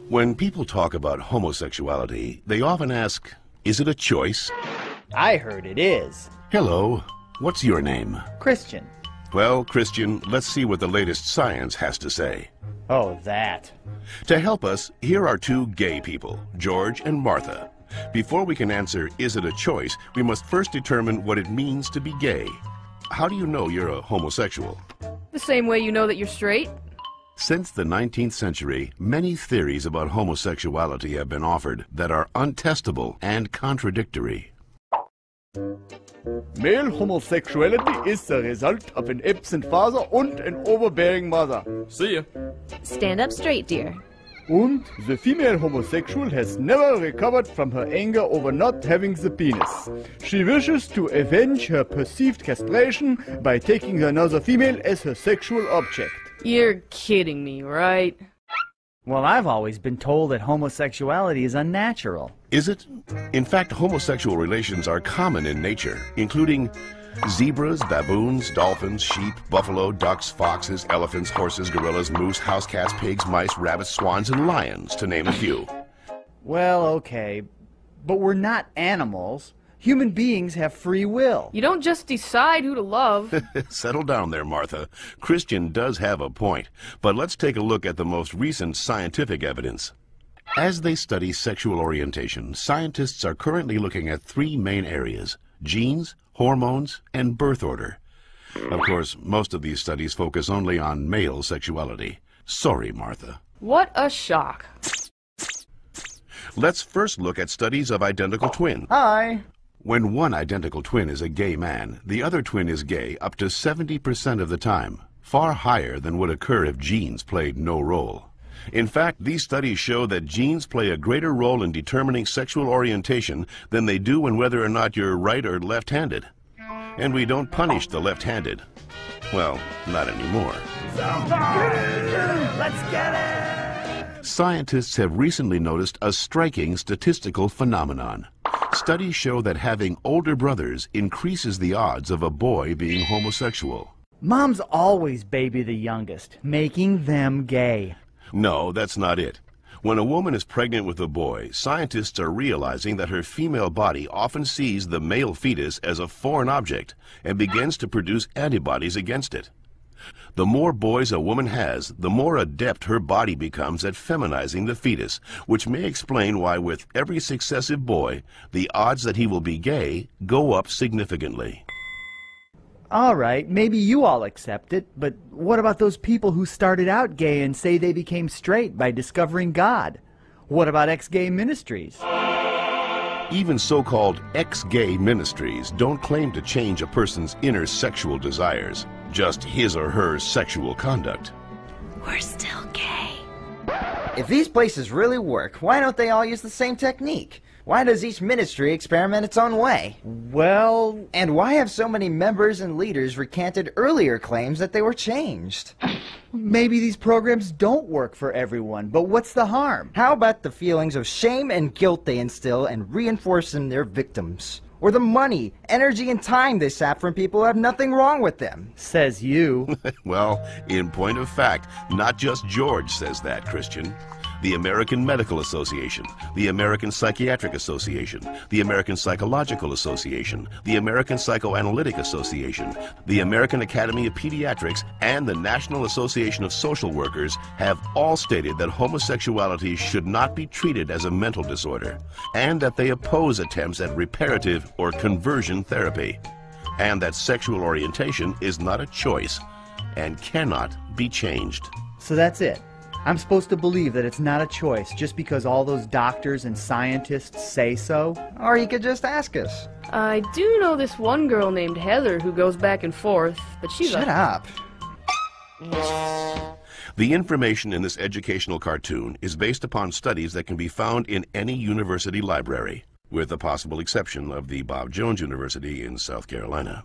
When people talk about homosexuality, they often ask, is it a choice? I heard it is. Hello, what's your name? Christian. Well, Christian, let's see what the latest science has to say. Oh, that. To help us, here are two gay people, George and Martha. Before we can answer, is it a choice, we must first determine what it means to be gay. How do you know you're a homosexual? The same way you know that you're straight. Since the 19th century, many theories about homosexuality have been offered that are untestable and contradictory. Male homosexuality is the result of an absent father and an overbearing mother. See ya. Stand up straight, dear. And the female homosexual has never recovered from her anger over not having the penis. She wishes to avenge her perceived castration by taking another female as her sexual object. You're kidding me, right? Well, I've always been told that homosexuality is unnatural. Is it? In fact, homosexual relations are common in nature, including zebras, baboons, dolphins, sheep, buffalo, ducks, foxes, elephants, horses, gorillas, moose, house cats, pigs, mice, rabbits, swans, and lions, to name a few. Well, okay, but we're not animals. Human beings have free will. You don't just decide who to love. Settle down there, Martha. Christian does have a point, but let's take a look at the most recent scientific evidence. As they study sexual orientation, scientists are currently looking at three main areas: genes, hormones, and birth order. Of course, most of these studies focus only on male sexuality. Sorry, Martha. What a shock. Let's first look at studies of identical twins. Hi. When one identical twin is a gay man, the other twin is gay up to 70% of the time, far higher than would occur if genes played no role. In fact, these studies show that genes play a greater role in determining sexual orientation than they do in whether or not you're right or left-handed. And we don't punish the left-handed. Well, not anymore. Let's get it! Scientists have recently noticed a striking statistical phenomenon. Studies show that having older brothers increases the odds of a boy being homosexual. Moms always baby the youngest, making them gay. No, that's not it. When a woman is pregnant with a boy, scientists are realizing that her female body often sees the male fetus as a foreign object and begins to produce antibodies against it. The more boys a woman has, the more adept her body becomes at feminizing the fetus, which may explain why with every successive boy, the odds that he will be gay go up significantly. All right, maybe you all accept it, but what about those people who started out gay and say they became straight by discovering God? What about ex-gay ministries? Even so-called ex-gay ministries don't claim to change a person's inner sexual desires, just his or her sexual conduct. We're still gay. If these places really work, why don't they all use the same technique? Why does each ministry experiment its own way? Well... And why have so many members and leaders recanted earlier claims that they were changed? Maybe these programs don't work for everyone, but what's the harm? How about the feelings of shame and guilt they instill and reinforce in their victims? Or the money, energy, and time they sap from people who have nothing wrong with them? Says you. Well, in point of fact, not just George says that, Christian. The American Medical Association, the American Psychiatric Association, the American Psychological Association, the American Psychoanalytic Association, the American Academy of Pediatrics, and the National Association of Social Workers have all stated that homosexuality should not be treated as a mental disorder, and that they oppose attempts at reparative or conversion therapy, and that sexual orientation is not a choice and cannot be changed. So that's it. I'm supposed to believe that it's not a choice just because all those doctors and scientists say so? Or you could just ask us. I do know this one girl named Heather who goes back and forth, but she's Shut up. The information in this educational cartoon is based upon studies that can be found in any university library, with the possible exception of the Bob Jones University in South Carolina.